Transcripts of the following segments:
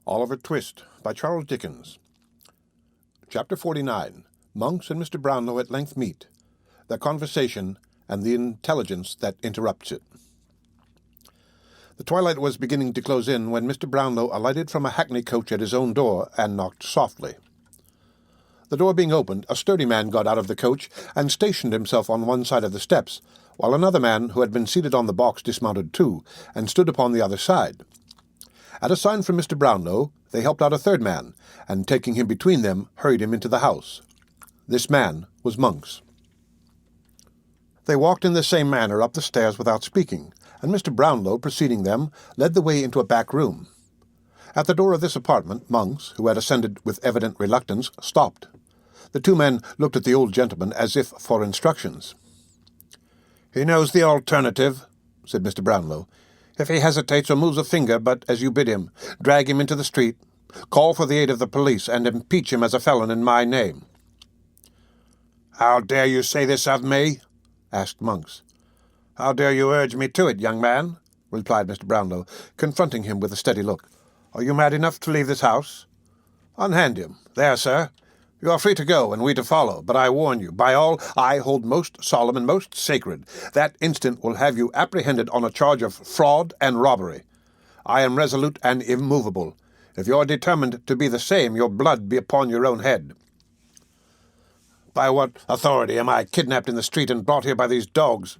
Oliver Twist by Charles Dickens. Chapter 49. Monks and Mr. Brownlow at length meet. Their conversation and the intelligence that interrupts it. The twilight was beginning to close in when Mr. Brownlow alighted from a hackney coach at his own door and knocked softly. The door being opened, a sturdy man got out of the coach and stationed himself on one side of the steps, while another man who had been seated on the box dismounted too, and stood upon the other side. At a sign from Mr. Brownlow, they helped out a third man, and taking him between them, hurried him into the house. This man was Monks. They walked in the same manner up the stairs without speaking, and Mr. Brownlow, preceding them, led the way into a back room. At the door of this apartment, Monks, who had ascended with evident reluctance, stopped. The two men looked at the old gentleman as if for instructions. "He knows the alternative," said Mr. Brownlow. "If he hesitates or moves a finger but as you bid him, drag him into the street, call for the aid of the police, and impeach him as a felon in my name." "How dare you say this of me?" asked Monks. "How dare you urge me to it, young man?" replied Mr. Brownlow, confronting him with a steady look. "Are you mad enough to leave this house? Unhand him. There, sir. You are free to go, and we to follow, but I warn you, by all I hold most solemn and most sacred, that instant will have you apprehended on a charge of fraud and robbery. I am resolute and immovable. If you are determined to be the same, your blood be upon your own head." "By what authority am I kidnapped in the street and brought here by these dogs?"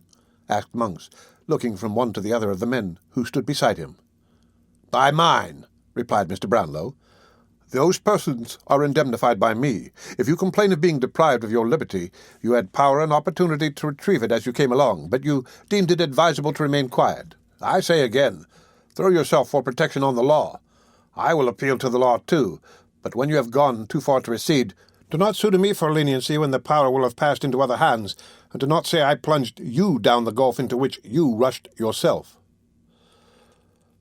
asked Monks, looking from one to the other of the men who stood beside him. "By mine," replied Mr. Brownlow. "Those persons are indemnified by me. If you complain of being deprived of your liberty, you had power and opportunity to retrieve it as you came along, but you deemed it advisable to remain quiet. I say again, throw yourself for protection on the law. I will appeal to the law too, but when you have gone too far to recede, do not sue to me for leniency when the power will have passed into other hands, and do not say I plunged you down the gulf into which you rushed yourself."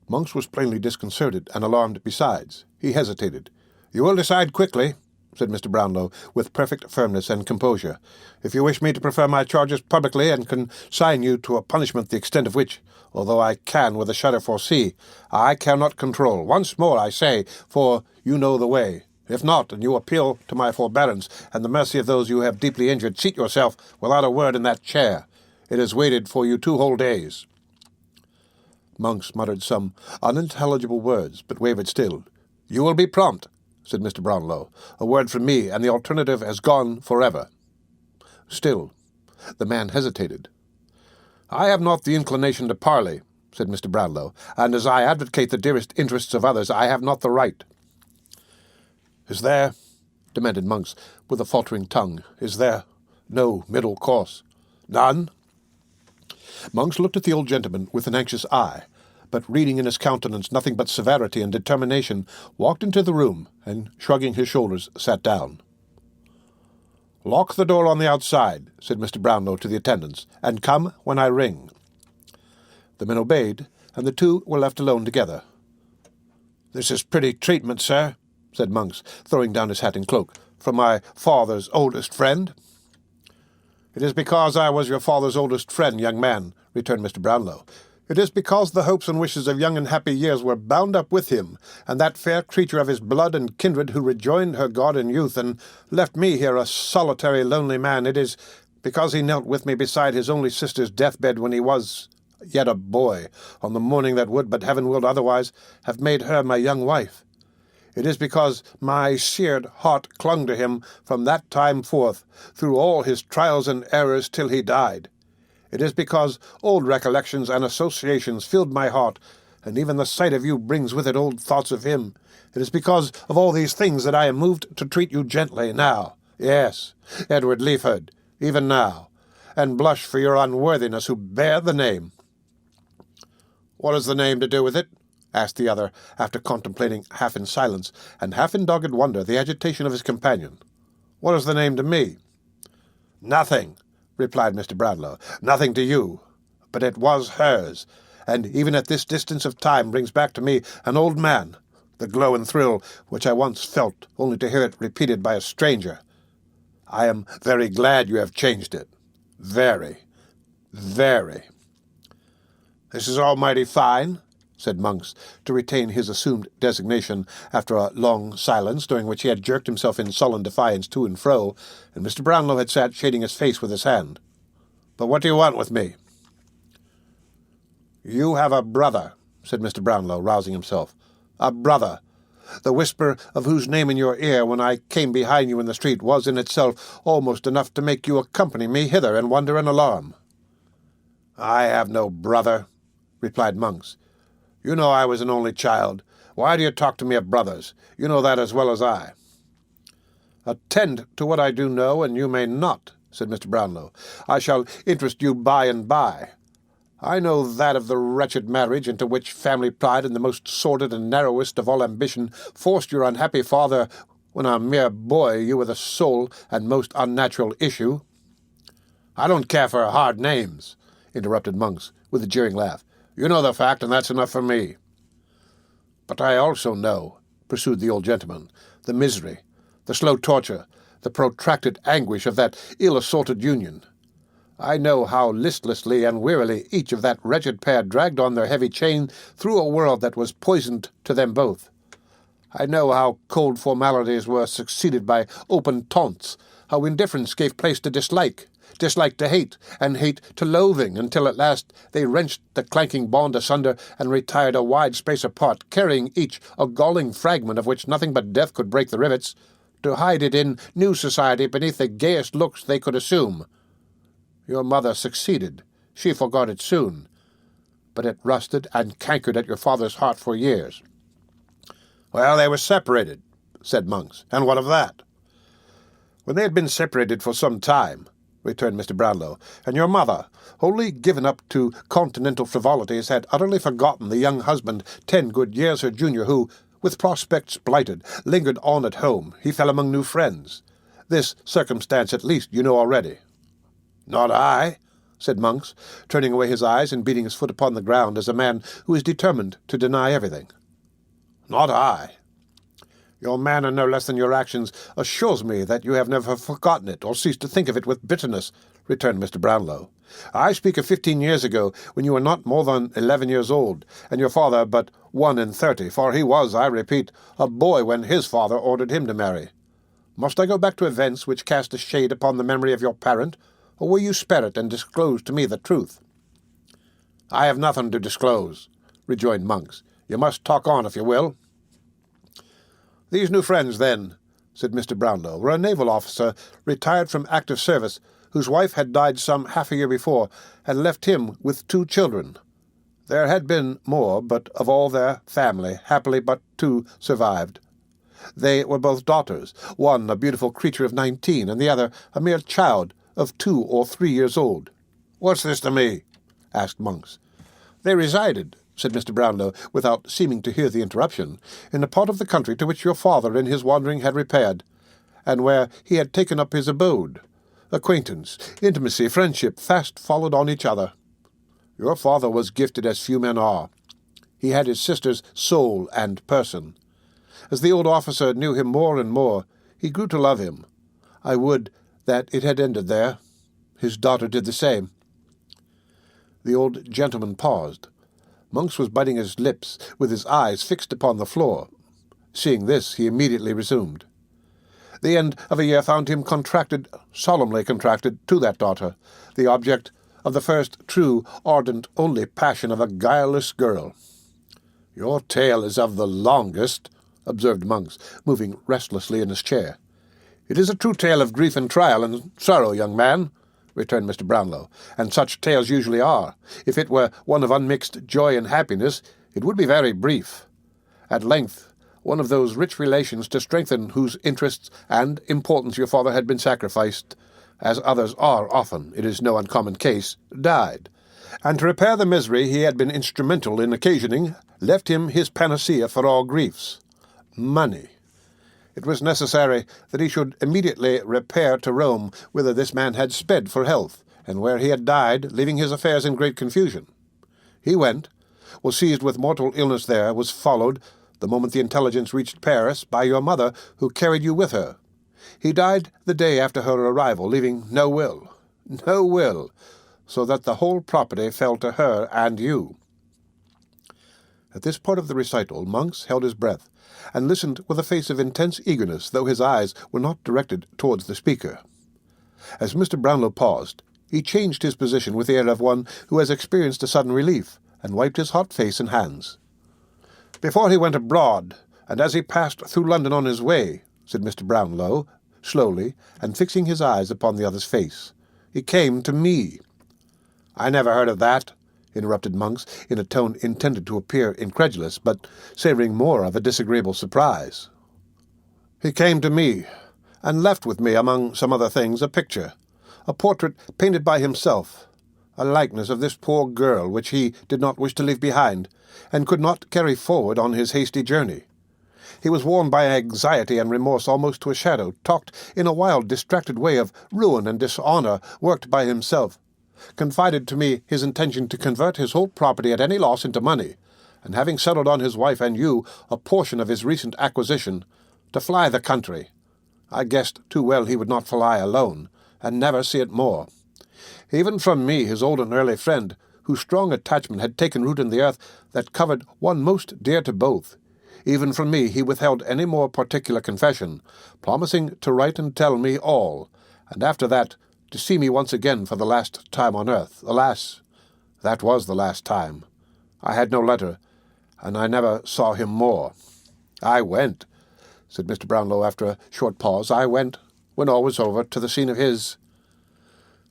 Monks was plainly disconcerted and alarmed besides. He hesitated. "You will decide quickly," said Mr. Brownlow, with perfect firmness and composure, "if you wish me to prefer my charges publicly and consign you to a punishment the extent of which, although I can with a shudder foresee, I cannot control. Once more I say, for you know the way. If not, and you appeal to my forbearance and the mercy of those you have deeply injured, seat yourself without a word in that chair. It has waited for you 2 whole days." Monks muttered some unintelligible words, but wavered still. "You will be prompt," said Mr. Brownlow. "A word from me, and the alternative has gone forever." Still, the man hesitated. "I have not the inclination to parley," said Mr. Brownlow, "and as I advocate the dearest interests of others, I have not the right." "Is there," demanded Monks, with a faltering tongue, "is there no middle course?" "None." Monks looked at the old gentleman with an anxious eye, but reading in his countenance nothing but severity and determination, walked into the room, and, shrugging his shoulders, sat down. "Lock the door on the outside," said Mr. Brownlow to the attendants, "and come when I ring." The men obeyed, and the two were left alone together. "This is pretty treatment, sir," said Monks, throwing down his hat and cloak, "from my father's oldest friend." "It is because I was your father's oldest friend, young man," returned Mr. Brownlow. "It is because the hopes and wishes of young and happy years were bound up with him, and that fair creature of his blood and kindred who rejoined her God in youth, and left me here a solitary, lonely man. It is because he knelt with me beside his only sister's deathbed when he was yet a boy, on the morning that would, but heaven willed otherwise, have made her my young wife. It is because my seared heart clung to him from that time forth, through all his trials and errors till he died. It is because old recollections and associations filled my heart, and even the sight of you brings with it old thoughts of him. It is because of all these things that I am moved to treat you gently now, yes, Edward Leaford, even now, and blush for your unworthiness who bear the name." "What has the name to do with it?" asked the other, after contemplating half in silence and half in dogged wonder the agitation of his companion. "What is the name to me?" "Nothing," replied Mr. Brownlow. "Nothing to you. But it was hers, and even at this distance of time brings back to me an old man, the glow and thrill which I once felt, only to hear it repeated by a stranger. I am very glad you have changed it. Very, very." "This is almighty fine," said Monks, to retain his assumed designation after a long silence, during which he had jerked himself in sullen defiance to and fro, and Mr. Brownlow had sat shading his face with his hand. "But what do you want with me?" "You have a brother," said Mr. Brownlow, rousing himself. "A brother, the whisper of whose name in your ear when I came behind you in the street was in itself almost enough to make you accompany me hither in wonder and alarm." "I have no brother," replied Monks. "You know I was an only child. Why do you talk to me of brothers? You know that as well as I." "Attend to what I do know, and you may not," said Mr. Brownlow. "I shall interest you by and by. I know that of the wretched marriage into which family pride and the most sordid and narrowest of all ambition forced your unhappy father when a mere boy, you were the sole and most unnatural issue." "I don't care for hard names," interrupted Monks, with a jeering laugh. "You know the fact, and that's enough for me." "But I also know," pursued the old gentleman, "the misery, the slow torture, the protracted anguish of that ill-assorted union. I know how listlessly and wearily each of that wretched pair dragged on their heavy chain through a world that was poisoned to them both. I know how cold formalities were succeeded by open taunts, how indifference gave place to dislike, dislike to hate, and hate to loathing, until at last they wrenched the clanking bond asunder and retired a wide space apart, carrying each a galling fragment of which nothing but death could break the rivets, to hide it in new society beneath the gayest looks they could assume. Your mother succeeded. She forgot it soon, but it rusted and cankered at your father's heart for years." "Well, they were separated," said Monks, "and what of that?" "When they had been separated for some time," returned Mr. Brownlow, "and your mother, wholly given up to continental frivolities, had utterly forgotten the young husband 10 good years her junior, who, with prospects blighted, lingered on at home, he fell among new friends. This circumstance, at least, you know already." "Not I," said Monks, turning away his eyes and beating his foot upon the ground as a man who is determined to deny everything. "Not I." "Your manner, no less than your actions, assures me that you have never forgotten it, or ceased to think of it with bitterness," returned Mr. Brownlow. "I speak of 15 years ago, when you were not more than 11 years old, and your father but 31, for he was, I repeat, a boy when his father ordered him to marry. Must I go back to events which cast a shade upon the memory of your parent, or will you spare it and disclose to me the truth?" "I have nothing to disclose," rejoined Monks. "You must talk on if you will." "These new friends, then," said Mr. Brownlow, "were a naval officer retired from active service, whose wife had died some half a year before, and left him with 2 children. There had been more, but of all their family, happily but 2 survived. They were both daughters, one a beautiful creature of 19, and the other a mere child of 2 or 3 years old." "What's this to me?" asked Monks. "They resided," said Mr. Brownlow, without seeming to hear the interruption, "in a part of the country to which your father in his wandering had repaired, and where he had taken up his abode. Acquaintance, intimacy, friendship fast followed on each other. Your father was gifted as few men are. He had his sister's soul and person. As the old officer knew him more and more, he grew to love him. I would that it had ended there. His daughter did the same." The old gentleman paused. Monks was biting his lips, with his eyes fixed upon the floor. Seeing this, he immediately resumed. "The end of a year found him solemnly contracted to that daughter, the object of the first true, ardent, only passion of a guileless girl." "Your tale is of the longest," observed Monks, moving restlessly in his chair. "It is a true tale of grief and trial and sorrow, young man," returned Mr. Brownlow, "and such tales usually are. If it were one of unmixed joy and happiness, it would be very brief. At length, one of those rich relations to strengthen whose interests and importance your father had been sacrificed, as others are often, it is no uncommon case, died, and to repair the misery he had been instrumental in occasioning, left him his panacea for all griefs, money. It was necessary that he should immediately repair to Rome, whither this man had sped for health, and where he had died, leaving his affairs in great confusion. He went, was seized with mortal illness there, was followed, the moment the intelligence reached Paris, by your mother, who carried you with her. He died the day after her arrival, leaving no will, so that the whole property fell to her and you. At this part of the recital, Monks held his breath, and listened with a face of intense eagerness, though his eyes were not directed towards the speaker. As Mr. Brownlow paused, he changed his position with the air of one who has experienced a sudden relief, and wiped his hot face and hands. "Before he went abroad, and as he passed through London on his way," said Mr. Brownlow, slowly, and fixing his eyes upon the other's face, "he came to me." "I never heard of that," interrupted Monks, in a tone intended to appear incredulous, but savouring more of a disagreeable surprise. "He came to me, and left with me, among some other things, a picture, a portrait painted by himself, a likeness of this poor girl which he did not wish to leave behind, and could not carry forward on his hasty journey. He was worn by anxiety and remorse almost to a shadow, talked in a wild, distracted way of ruin and dishonour worked by himself, confided to me his intention to convert his whole property at any loss into money, and having settled on his wife and you a portion of his recent acquisition, to fly the country. I guessed too well he would not fly alone, and never see it more. Even from me, his old and early friend, whose strong attachment had taken root in the earth that covered one most dear to both, even from me he withheld any more particular confession, promising to write and tell me all, and after that to see me once again for the last time on earth. Alas, that was the last time. I had no letter, and I never saw him more. I went," said Mr. Brownlow after a short pause, "I went, when all was over, to the scene of his—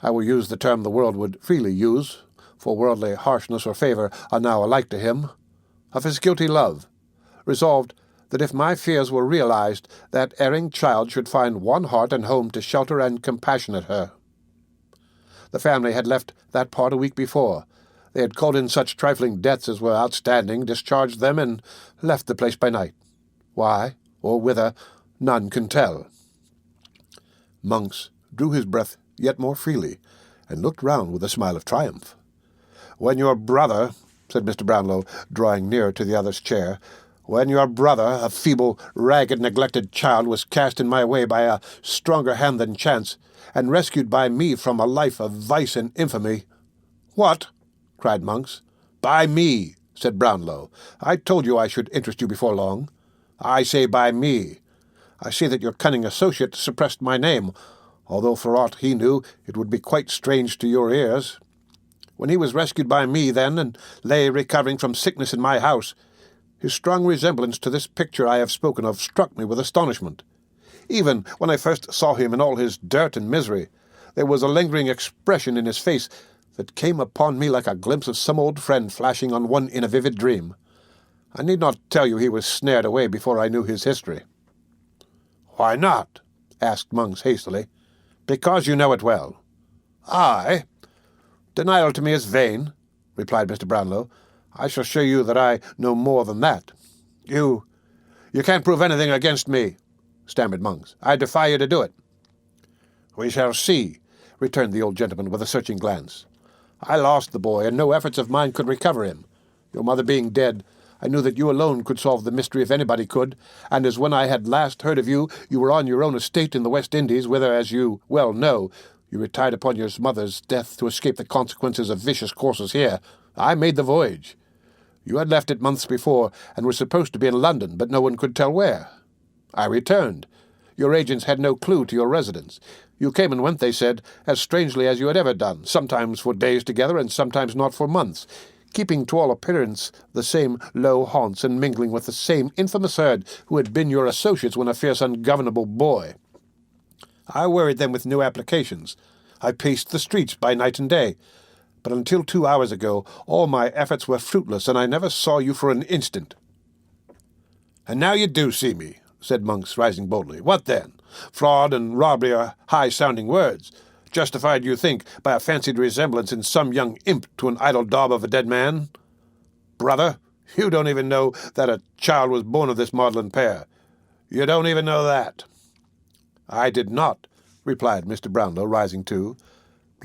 I will use the term the world would freely use, for worldly harshness or favour are now alike to him— of his guilty love, resolved that if my fears were realized, that erring child should find one heart and home to shelter and compassionate her. The family had left that part a week before. They had called in such trifling debts as were outstanding, discharged them, and left the place by night. Why, or whither, none can tell." Monks drew his breath yet more freely, and looked round with a smile of triumph. "When your brother," said Mr. Brownlow, drawing nearer to the other's chair, "when your brother, a feeble, ragged, neglected child, was cast in my way by a stronger hand than chance, and rescued by me from a life of vice and infamy—" "What?" cried Monks. "By me," said Brownlow. "I told you I should interest you before long. I say by me. I see that your cunning associate suppressed my name, although for aught he knew it would be quite strange to your ears. When he was rescued by me then, and lay recovering from sickness in my house, his strong resemblance to this picture I have spoken of struck me with astonishment. Even when I first saw him in all his dirt and misery, there was a lingering expression in his face that came upon me like a glimpse of some old friend flashing on one in a vivid dream. I need not tell you he was snared away before I knew his history." "Why not?" asked Monks hastily. "Because you know it well." "I? Denial to me is vain," replied Mr. Brownlow. "I shall show you that I know more than that." You can't prove anything against me," stammered Monks. "I defy you to do it." "We shall see," returned the old gentleman with a searching glance. "I lost the boy, and no efforts of mine could recover him. Your mother being dead, I knew that you alone could solve the mystery if anybody could, and as when I had last heard of you, you were on your own estate in the West Indies, whither, as you well know, you retired upon your mother's death to escape the consequences of vicious courses here, I made the voyage. You had left it months before, and were supposed to be in London, but no one could tell where. I returned. Your agents had no clue to your residence. You came and went, they said, as strangely as you had ever done, sometimes for days together, and sometimes not for months, keeping to all appearance the same low haunts, and mingling with the same infamous herd who had been your associates when a fierce, ungovernable boy. I worried them with new applications. I paced the streets by night and day. But until 2 hours ago, all my efforts were fruitless, and I never saw you for an instant." "And now you do see me," said Monks, rising boldly. "What then? Fraud and robbery are high-sounding words, justified, you think, by a fancied resemblance in some young imp to an idle daub of a dead man? Brother, you don't even know that a child was born of this maudlin pair. You don't even know that." "I did not," replied Mr. Brownlow, rising too.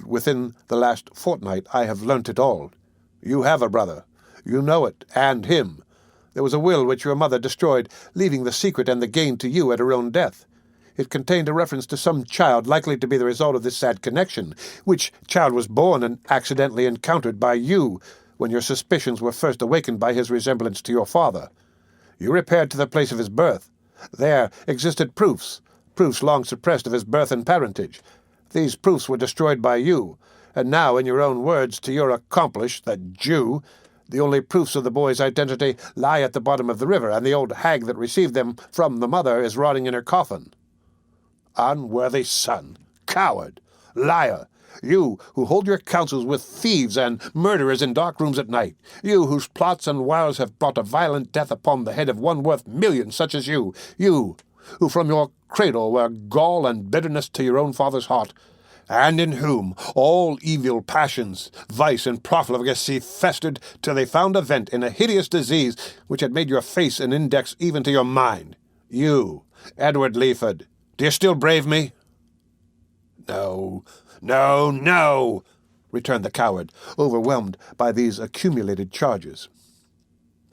"Within the last fortnight I have learnt it all. You have a brother. You know it, and him. There was a will which your mother destroyed, leaving the secret and the gain to you at her own death. It contained a reference to some child likely to be the result of this sad connection, which child was born and accidentally encountered by you when your suspicions were first awakened by his resemblance to your father. You repaired to the place of his birth. There existed proofs long suppressed of his birth and parentage. These proofs were destroyed by you, and now, in your own words, to your accomplice, that Jew, the only proofs of the boy's identity lie at the bottom of the river, and the old hag that received them from the mother is rotting in her coffin. Unworthy son, coward, liar, you who hold your counsels with thieves and murderers in dark rooms at night, you whose plots and wiles have brought a violent death upon the head of one worth millions such as you who from your cradle were gall and bitterness to your own father's heart, and in whom all evil passions, vice, and profligacy festered till they found a vent in a hideous disease which had made your face an index even to your mind. You, Edward Leaford, do you still brave me?" "No, no, no," returned the coward, overwhelmed by these accumulated charges.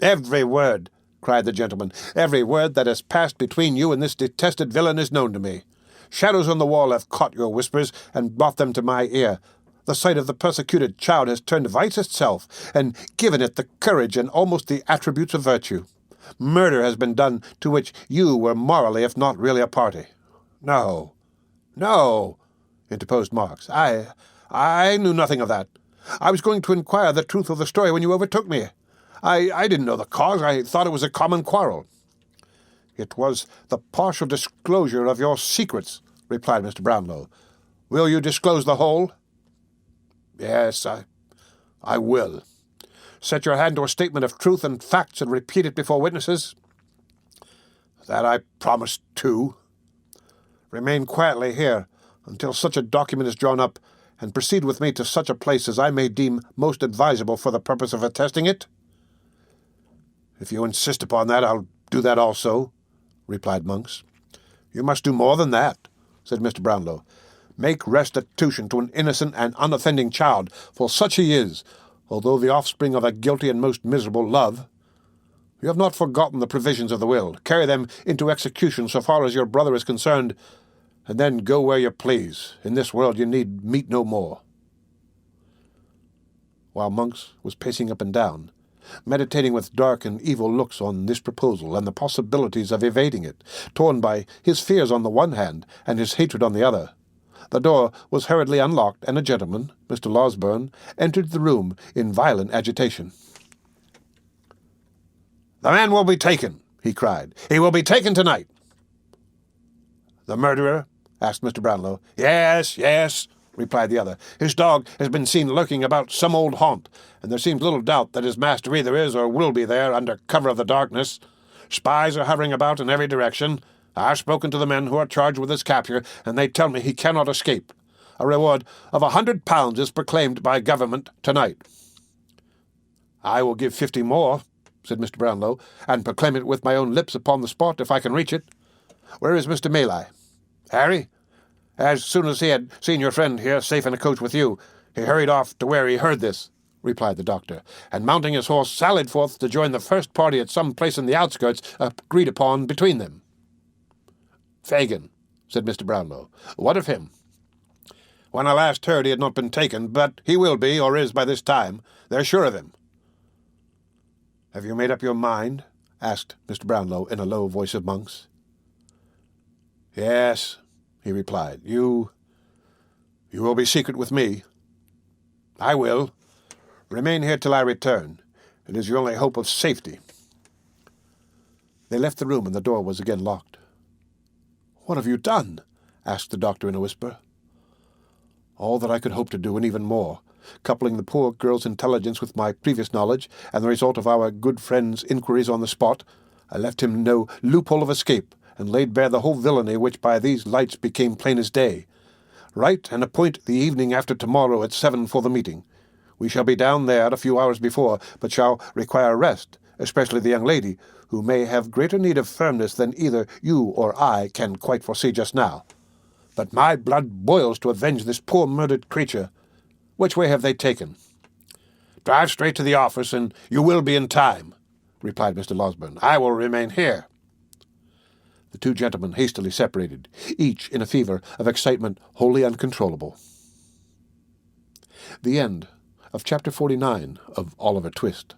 "Every word," cried the gentleman, "every word that has passed between you and this detested villain is known to me. Shadows on the wall have caught your whispers and brought them to my ear. The sight of the persecuted child has turned vice itself, and given it the courage and almost the attributes of virtue. Murder has been done to which you were morally, if not really, a party." "No, no," interposed Marks. I knew nothing of that. I was going to inquire the truth of the story when you overtook me. I didn't know the cause. I thought it was a common quarrel." "It was the partial disclosure of your secrets," replied Mr. Brownlow. "Will you disclose the whole?" "Yes, I will." "Set your hand to a statement of truth and facts and repeat it before witnesses?" "That I promise to." "Remain quietly here until such a document is drawn up, and proceed with me to such a place as I may deem most advisable for the purpose of attesting it." "If you insist upon that, I'll do that also," replied Monks. "You must do more than that," said Mr. Brownlow. "Make restitution to an innocent and unoffending child, for such he is, although the offspring of a guilty and most miserable love. You have not forgotten the provisions of the will. Carry them into execution so far as your brother is concerned, and then go where you please. In this world you need meet no more." While Monks was pacing up and down, meditating with dark and evil looks on this proposal and the possibilities of evading it, torn by his fears on the one hand and his hatred on the other, the door was hurriedly unlocked, and a gentleman, Mr. Losberne, entered the room in violent agitation. "The man will be taken," he cried. "He will be taken tonight." "The murderer?" asked Mr. Brownlow. Yes," replied the other. "His dog has been seen lurking about some old haunt, and there seems little doubt that his master either is or will be there under cover of the darkness. Spies are hovering about in every direction. I have spoken to the men who are charged with his capture, and they tell me he cannot escape. A reward of £100 is proclaimed by government tonight." "I will give 50 more," said Mr. Brownlow, "and proclaim it with my own lips upon the spot, if I can reach it. Where is Mr. Mayleye?" "Harry? As soon as he had seen your friend here safe in a coach with you, he hurried off to where he heard this," replied the doctor, "and mounting his horse sallied forth to join the first party at some place in the outskirts agreed upon between them." "Fagin," said Mr. Brownlow. "What of him?" "When I last heard he had not been taken, but he will be, or is by this time. They're sure of him." "Have you made up your mind?" asked Mr. Brownlow in a low voice of Monks. "Yes," he replied. You will be secret with me." "I will. Remain here till I return. It is your only hope of safety." They left the room, and the door was again locked. "What have you done?" asked the doctor in a whisper. "All that I could hope to do, and even more. Coupling the poor girl's intelligence with my previous knowledge, and the result of our good friend's inquiries on the spot, I left him no loophole of escape, and laid bare the whole villainy which by these lights became plain as day. Write and appoint the evening after tomorrow at 7 for the meeting. We shall be down there a few hours before, but shall require rest, especially the young lady, who may have greater need of firmness than either you or I can quite foresee just now. But my blood boils to avenge this poor murdered creature. Which way have they taken?" "Drive straight to the office, and you will be in time," replied Mr. Losberne. "I will remain here." The two gentlemen hastily separated, each in a fever of excitement wholly uncontrollable. The end of Chapter 49 of Oliver Twist.